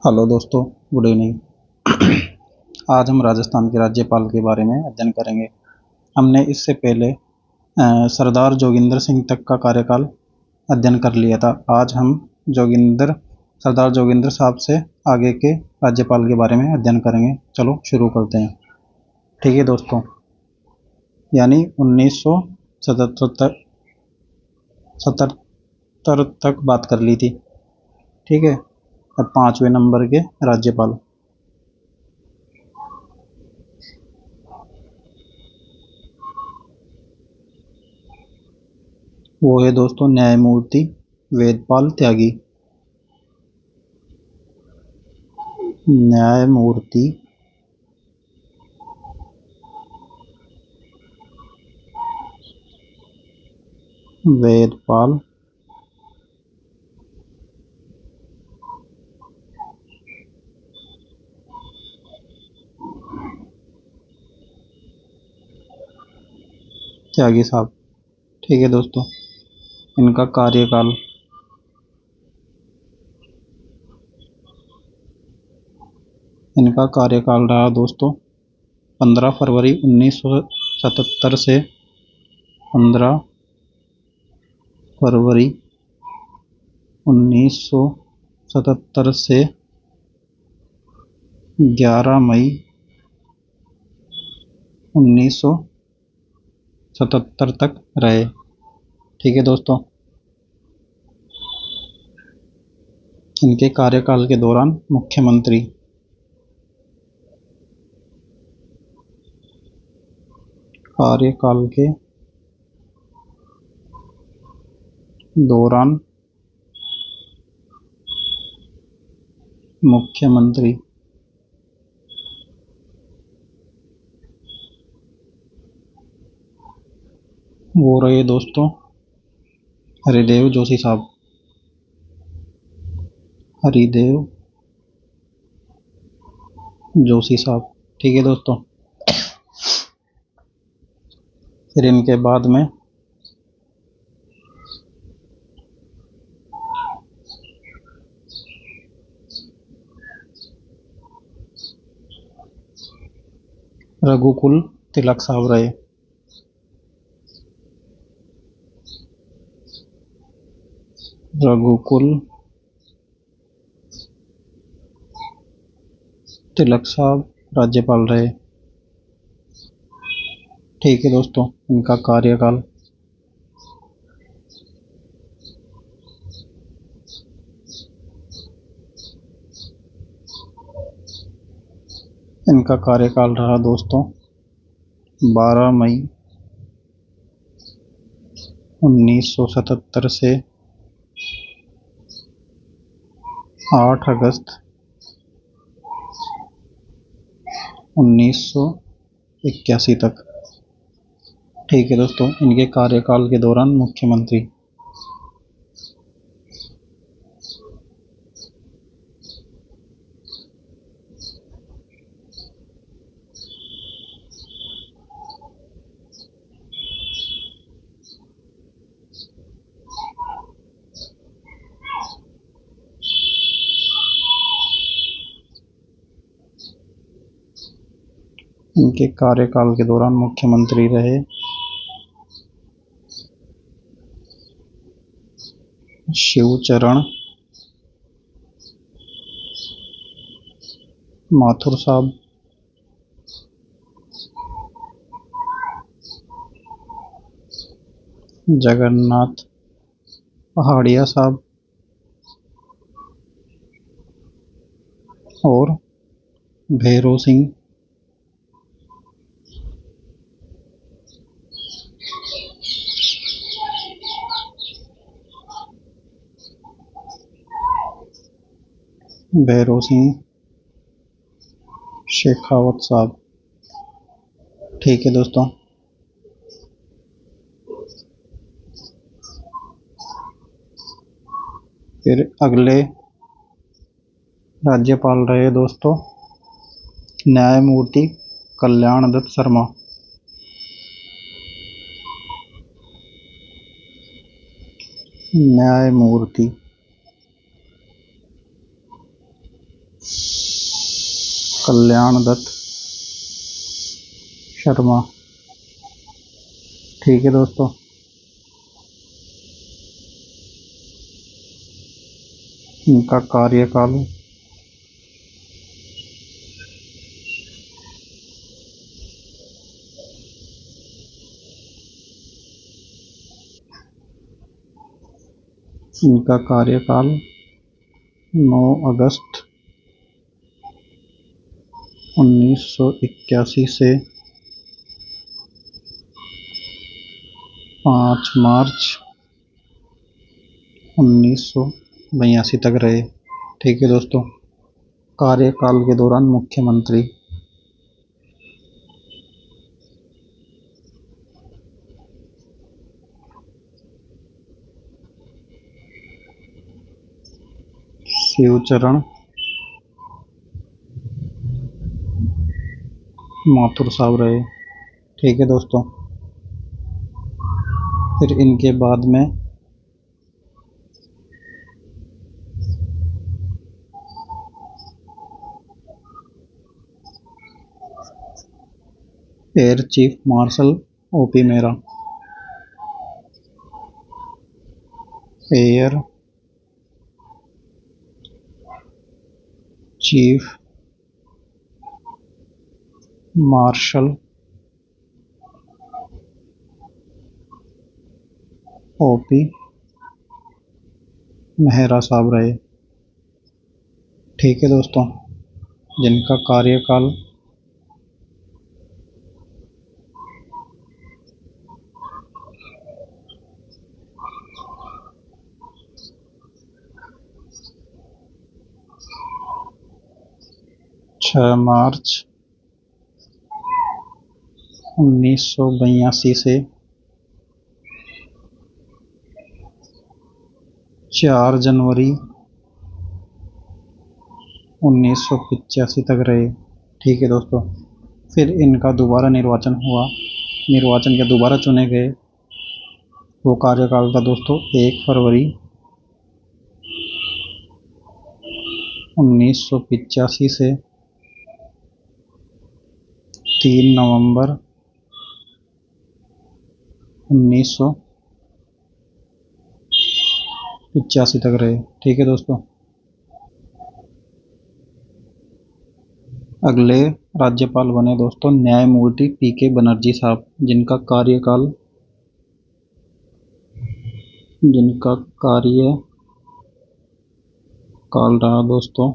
Hello दोस्तों, good evening. आज हम राजस्थान के राज्यपाल के बारे में अध्ययन करेंगे। हमने इससे पहले सरदार जोगिंदर सिंह तक का कार्यकाल अध्ययन कर लिया था। आज हम सरदार जोगिंदर साहब से आगे के राज्यपाल के बारे में अध्ययन करेंगे। चलो शुरू करते हैं। ठीक है दोस्तों, यानी 1977 तक बात कर ली थी। ठीक है, अब 5वें नंबर के राज्यपाल वो है दोस्तों न्यायमूर्ति वेदपाल त्यागी। न्यायमूर्ति वेदपाल त्यागी साहब। ठीक है दोस्तों, इनका कार्यकाल रहा दोस्तों 15 फरवरी 1977 से 15 फरवरी 1977 से 11 मई 1977 तक रहे। ठीक है दोस्तों, इनके कार्यकाल के दौरान मुख्यमंत्री कार्यकाल के दौरान मुख्यमंत्री वो रहे दोस्तों हरिदेव जोशी साहब। हरिदेव जोशी साहब। ठीक है दोस्तों, फिर इनके बाद में रघुकुल तिलक साहब रहे। रघुकुल तिलक साहब राज्यपाल रहे। ठीक है दोस्तों, इनका कार्यकाल रहा दोस्तों 12 मई 1977 से 8 अगस्त 1981 तक। ठीक है दोस्तों, इनके कार्यकाल के दौरान मुख्यमंत्री रहे शिवचरण माथुर साहब, जगन्नाथ पहाड़िया साहब और भैरव सिंह शेखावत साहब। ठीक है दोस्तों, फिर अगले राज्यपाल रहे दोस्तों न्यायमूर्ति कल्याण दत्त शर्मा। न्यायमूर्ति कल्याण दत्त शर्मा। ठीक है दोस्तों। इनका कार्यकाल इनका कार्यकाल 9 अगस्त 1981 से 5 मार्च 1982 तक रहे। ठीक है दोस्तों। कार्यकाल के दौरान मुख्यमंत्री शिवचरण माथुर साहब रहे। ठीक है दोस्तों। फिर इनके बाद में air chief marshal OP Mehra. Air chief marshal OP Mehra साहब रहे। ठीक है दोस्तों। जिनका कार्यकाल 6 मार्च 1982 से 4 जनवरी 1985 तक रहे। ठीक है दोस्तों। फिर इनका दोबारा निर्वाचन हुआ। निर्वाचन के दोबारा चुने गए। वो कार्यकाल था दोस्तों 1 फरवरी 1985 से 3 नवंबर 1985 तक रहे। ठीक है दोस्तों। अगले राज्यपाल बने दोस्तों न्यायमूर्ति पीके बनर्जी साहब। जिनका कार्यकाल रहा दोस्तों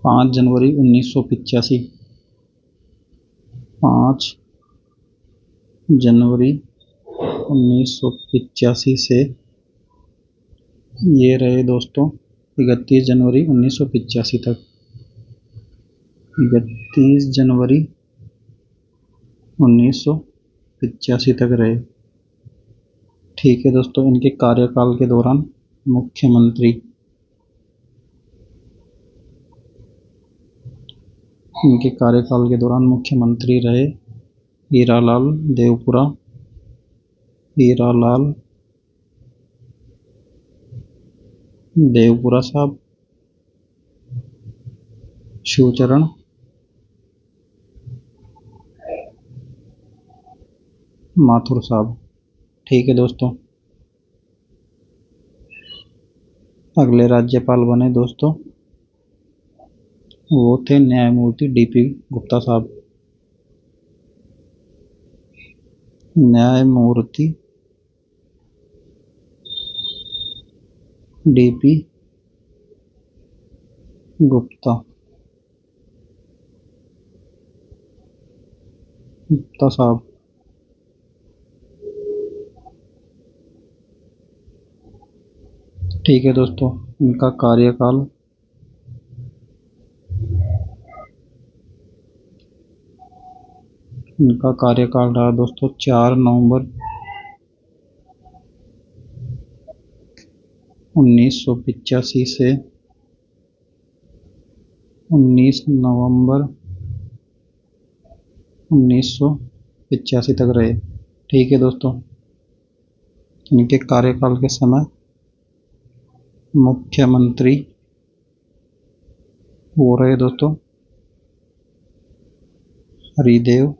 5 जनवरी 1985। 5 जनवरी 1985 से ये रहे दोस्तों 31 जनवरी 1985 तक। 31 जनवरी 1985 तक रहे। ठीक है दोस्तों। इनके कार्यकाल के दौरान मुख्यमंत्री रहे हीरालाल देवपुरा साहब, शिवचरण माथुर साहब। ठीक है दोस्तों। अगले राज्यपाल बने दोस्तों वो थे न्यायमूर्ति डीपी गुप्ता साहब। न्यायमूर्ति डीपी गुप्ता साहब। ठीक है दोस्तों। इनका कार्यकाल रहा दोस्तों 4 नवंबर 1985 से 19 नवंबर 1985 तक रहे। ठीक है दोस्तों। इनके कार्यकाल के समय मुख्यमंत्री वो रहे दोस्तों हरिदेव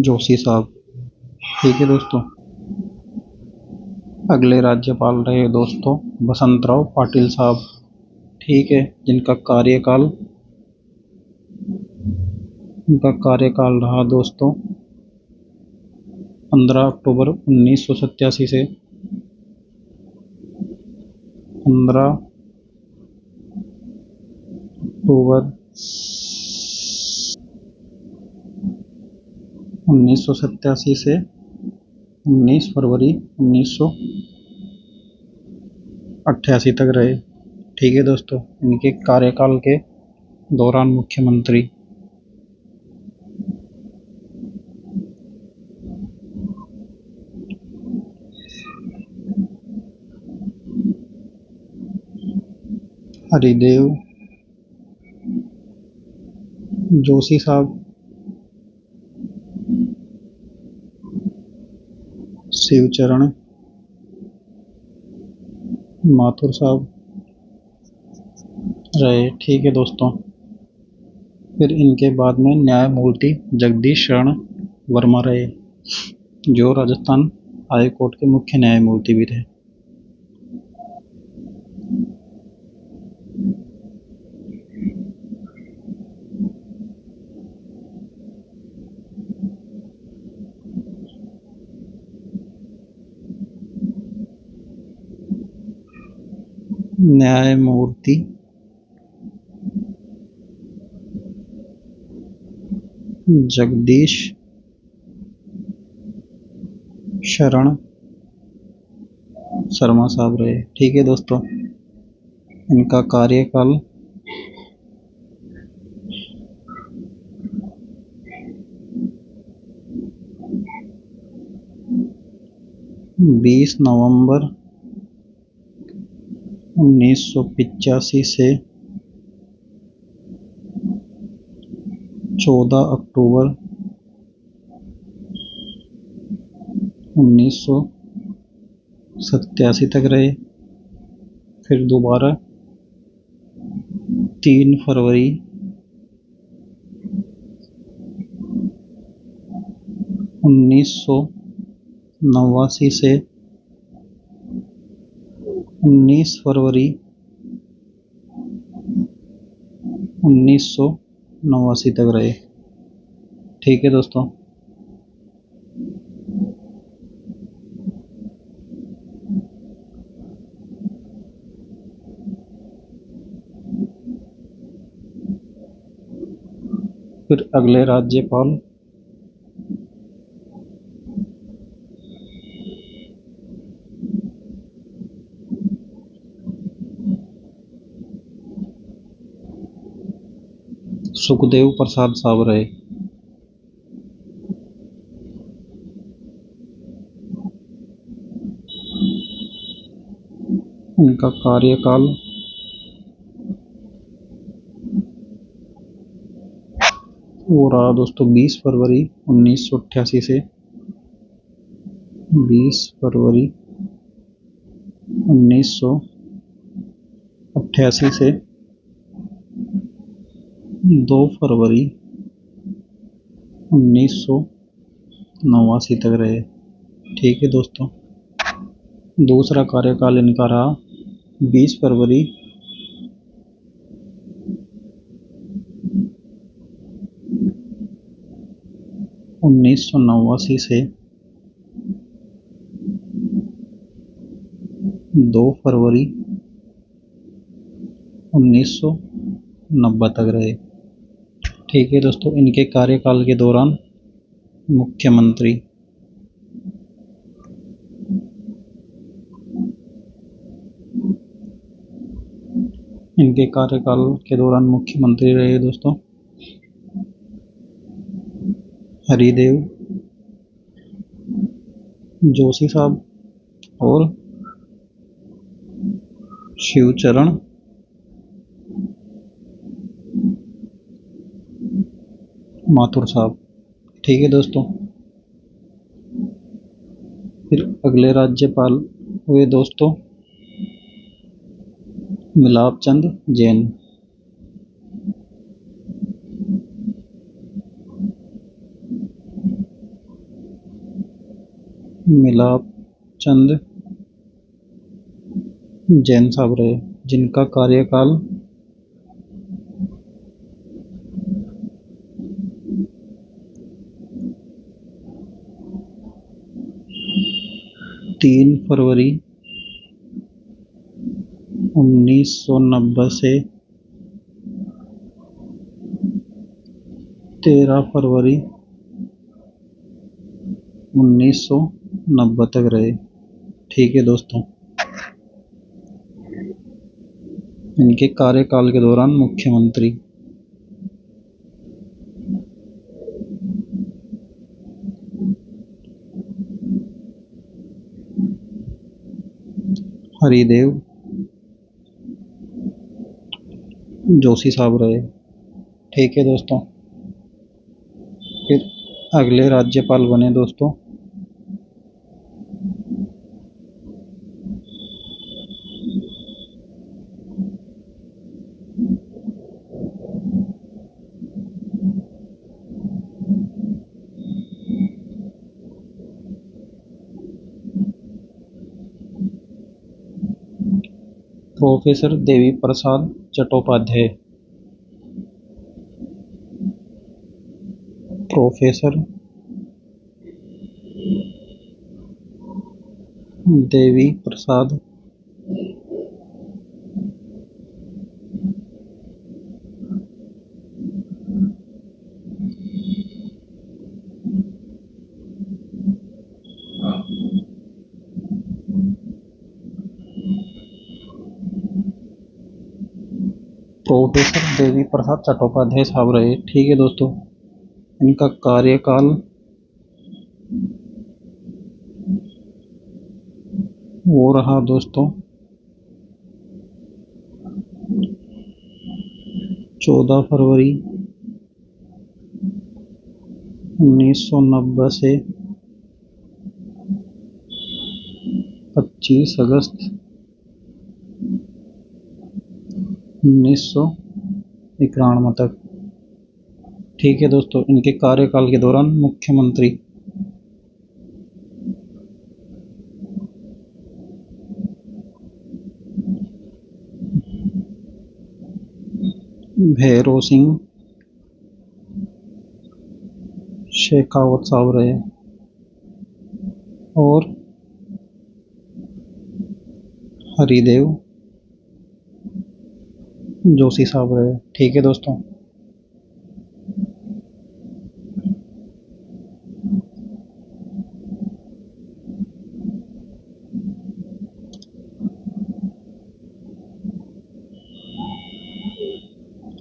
जोशी साहब। ठीक है दोस्तों। अगले राज्यपाल रहे दोस्तों बसंतराव पाटिल साहब। ठीक है, इनका कार्यकाल रहा दोस्तों 15 अक्टूबर 1987 से 15 अक्टूबर 1987 से 19 फरवरी 1988 तक रहे। ठीक है दोस्तों। इनके कार्यकाल के दौरान मुख्यमंत्री हरिदेव जोशी साहब, शिवचरण माथुर साहब रहे। ठीक है दोस्तों। फिर इनके बाद में न्यायमूर्ति जगदीश शरण वर्मा रहे, जो राजस्थान हाई कोर्ट के मुख्य न्यायमूर्ति भी थे। न्यायमूर्ति जगदीश शरण शर्मा साहब रहे। ठीक है दोस्तों। इनका कार्यकाल 20 नवंबर 1985 से 14 अक्टूबर 1987 तक रहे। फिर दोबारा 3 फरवरी 1989 से 19 फरवरी 1989 तक रहे। ठीक है दोस्तों। फिर अगले राज्यपाल सुखदेव प्रसाद साहब रहे। इनका कार्यकाल वो रहा दोस्तों 20 फरवरी 1988 से 20 फरवरी 1988 से 2 फरवरी 1989 तक रहे। ठीक है दोस्तों। दूसरा कार्यकाल इनका रहा 20 फरवरी 1989 से 2 फरवरी 1990 तक रहे। ठीक है दोस्तों। इनके कार्यकाल के दौरान मुख्यमंत्री रहे दोस्तों हरिदेव जोशी साहब और शिवचरण माथुर साहब। ठीक है दोस्तों। फिर अगले राज्यपाल हुए दोस्तों मिलाप चंद जैन। मिलाप चंद जैन साहब रहे, जिनका कार्यकाल 3 फरवरी 1990 से 13 फरवरी 1990 तक रहे। ठीक है दोस्तों, इनके कार्यकाल के दौरान मुख्यमंत्री हरिदेव जोशी साहब रहे। ठीक है दोस्तों, फिर अगले राज्यपाल बने दोस्तों professor Devi Prasad Chattopadhyay. Professor Devi Prasad professor Devi Prasad Chattopadhyay साहब रहे। ठीक है दोस्तों, इनका कार्यकाल वो रहा दोस्तों 14 फरवरी 1990 से 25 अगस्त 1991 तक। ठीक है दोस्तों, इनके कार्यकाल के दौरान मुख्यमंत्री भैरों सिंह शेखावत साहब रहे और हरिदेव जोशी साहब रहे। ठीक है दोस्तों,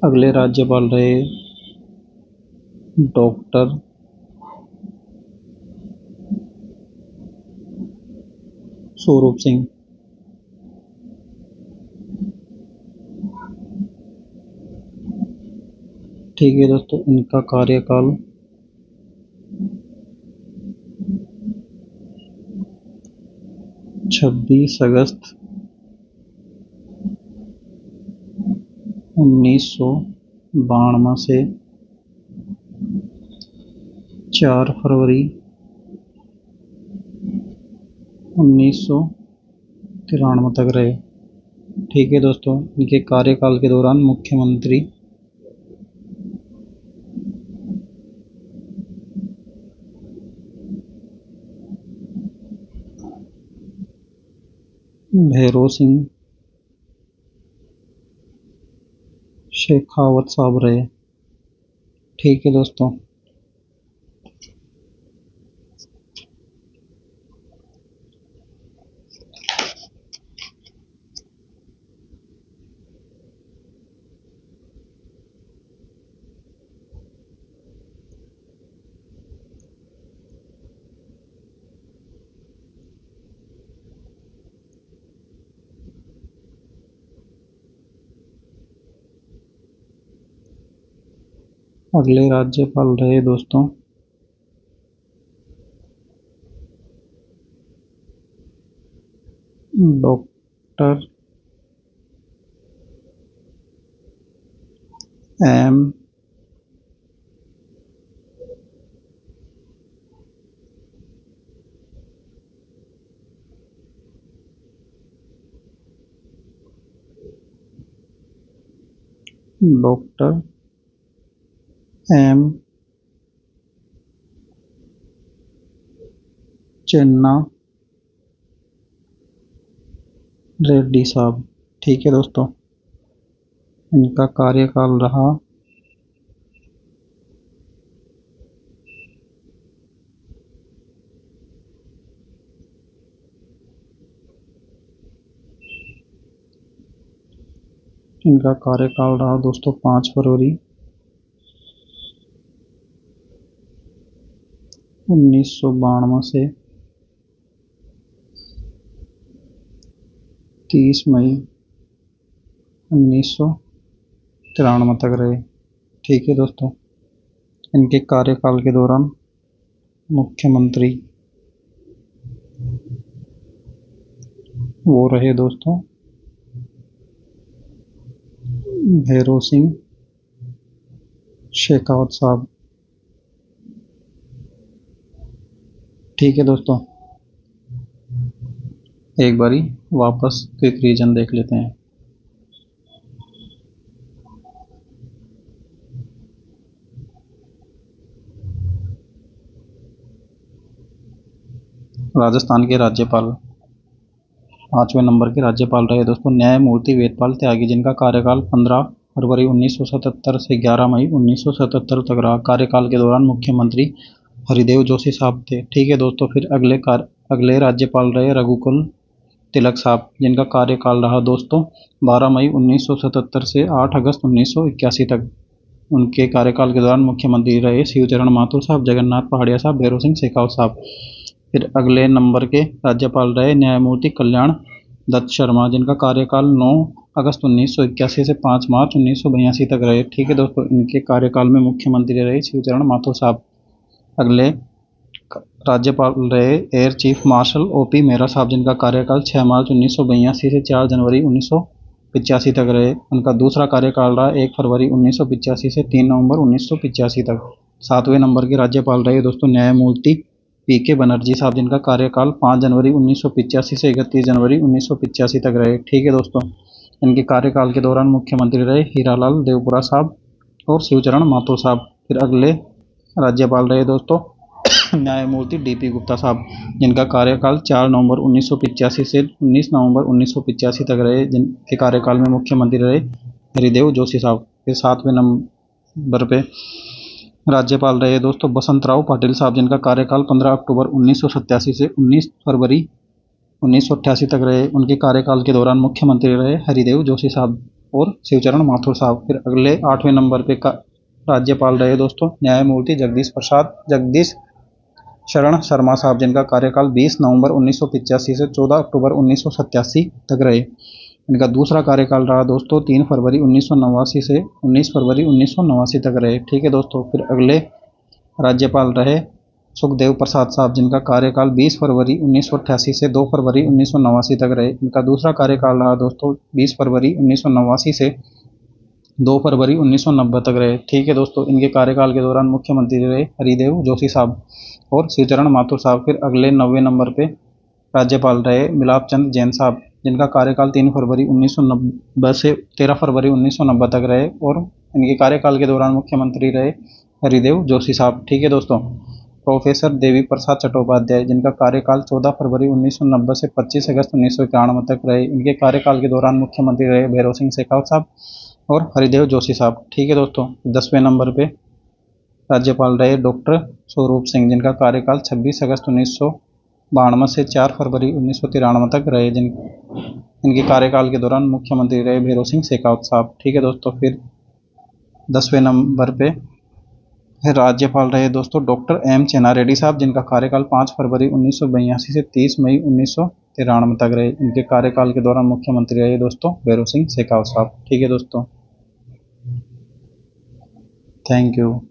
अगले राज्यपाल रहे डॉक्टर स्वरूप सिंह। ठीक है दोस्तों, इनका कार्यकाल 26 अगस्त 1992 से 4 फरवरी 1993 तक रहे। ठीक है दोस्तों, इनके कार्यकाल के दौरान मुख्यमंत्री भैरों सिंह शेखावत साहब रहे। ठीक है दोस्तों, अगले राज्यपाल रहे दोस्तों डॉक्टर एम डॉक्टर एम चन्ना रेड्डी साहब। ठीक है दोस्तों, इनका कार्यकाल रहा दोस्तों 5 फरवरी 1992 से 30 मई 1993 तक रहे। ठीक है दोस्तों, इनके कार्यकाल के दौरान मुख्यमंत्री वो रहे दोस्तों भैरों सिंह शेखावत साहब। ठीक है दोस्तों, एक बारी वापस क्विक रीजन देख लेते हैं। राजस्थान के राज्यपाल 5वें नंबर के राज्यपाल रहे दोस्तों न्यायमूर्ति वेदपाल त्यागी, जिनका कार्यकाल 15 फरवरी 1977 से 11 मई 1977 तक रहा। कार्यकाल के दौरान मुख्यमंत्री हरिदेव जोशी साहब थे। ठीक है दोस्तों, फिर अगले राज्यपाल रहे रघुकुल तिलक साहब, जिनका कार्यकाल रहा दोस्तों 12 मई 1977 से 8 अगस्त 1981 तक। उनके कार्यकाल के दौरान मुख्यमंत्री रहे शिवचरण माथुर साहब, जगन्नाथ पहाड़िया साहब, भैरों सिंह शेखावत साहब। फिर अगले नंबर के राज्यपाल रहे न्यायमूर्ति कल्याण दत्त शर्मा, जिनका कार्यकाल 9 अगस्त 1981 से 5 मार्च 1982 तक रहे। ठीक है दोस्तों, इनके कार्यकाल में मुख्यमंत्री रहे शिवचरण माथुर साहब। अगले राज्यपाल रहे air chief marshal OP Mehra साहब, जिनका कार्यकाल 6 मार्च 1982 से 4 जनवरी 1985 तक रहे। उनका दूसरा कार्यकाल रहा 1 फरवरी 1985 से 3 नवंबर 1985 तक। 7वें नंबर के राज्यपाल रहे दोस्तों न्यायमूर्ति पीके बनर्जी साहब, जिनका कार्यकाल 5 जनवरी 1985 से 31 जनवरी 1985 तक रहे। ठीक है दोस्तों, इनके कार्यकाल के दौरान मुख्यमंत्री रहे हीरालाल देवपुरा साहब और शिवचरण माथुर साहब। फिर अगले राज्यपाल रहे दोस्तों न्यायमूर्ति डीपी गुप्ता साहब, जिनका कार्यकाल 4 नवंबर 1985 से 19 नवंबर 1985 तक रहे। जिनके कार्यकाल में मुख्यमंत्री रहे हरिदेव जोशी साहब। फिर 7वें नंबर पे राज्यपाल रहे दोस्तों बसंतराव पाटिल साहब, जिनका कार्यकाल 15 अक्टूबर 1987 से 19 फरवरी 1988 तक रहे। उनके कार्यकाल के दौरान मुख्यमंत्री रहे हरिदेव जोशी साहब और शिवचरण माथुर साहब। फिर अगले 8वें नंबर पे राज्यपाल रहे दोस्तों न्यायमूर्ति जगदीश शरण शर्मा साहब, जिनका कार्यकाल 20 नवंबर 1985 से 14 अक्टूबर 1987 तक रहे। इनका दूसरा कार्यकाल रहा दोस्तों 3 फरवरी 1989 से 19 फरवरी 1989 तक रहे। ठीक है दोस्तों, फिर अगले राज्यपाल रहे सुखदेव प्रसाद साहब, जिनका कार्यकाल 20 फरवरी 1988 से 2 फरवरी 1989 तक रहे। इनका दूसरा कार्यकाल रहा दोस्तों 20 फरवरी 1989 से 2 फरवरी 1990 तक रहे। ठीक है दोस्तों, इनके कार्यकाल के दौरान मुख्यमंत्री रहे हरिदेव जोशी साहब और शिवचरण माथुर साहब। फिर अगले 9वें नंबर पे राज्यपाल रहे मिलाप चंद जैन साहब, जिनका कार्यकाल 3 फरवरी 1990 से 13 फरवरी 1990 तक रहे और इनके कार्यकाल के दौरान मुख्यमंत्री रहे हरिदेव जोशी साहब। ठीक है दोस्तों, प्रोफेसर देवी प्रसाद चट्टोपाध्याय, जिनका कार्यकाल 14 फरवरी 1990 से 25 अगस्त 1991 तक रहे। इनके कार्यकाल के दौरान मुख्यमंत्री रहे भैरों सिंह शेखावत साहब और हरिदेव जोशी साहब। ठीक है दोस्तों, 10वें नंबर पे राज्यपाल रहे डॉक्टर स्वरूप सिंह, जिनका कार्यकाल 26 अगस्त 1992 से 4 फरवरी 1993 तक रहे। इनके कार्यकाल के दौरान मुख्यमंत्री रहे भैरों सिंह शेखावत साहब। ठीक है दोस्तों, फिर 10वें नंबर पे राज्यपाल रहे दोस्तों डॉक्टर एम चेन्ना रेड्डी साहब, जिनका कार्यकाल 5 फरवरी 1982 से 30 मई 1993 तक रहे। इनके कार्यकाल के दौरान मुख्यमंत्री रहे दोस्तों भैरों सिंह शेखावत साहब। ठीक है दोस्तों, थैंक यू।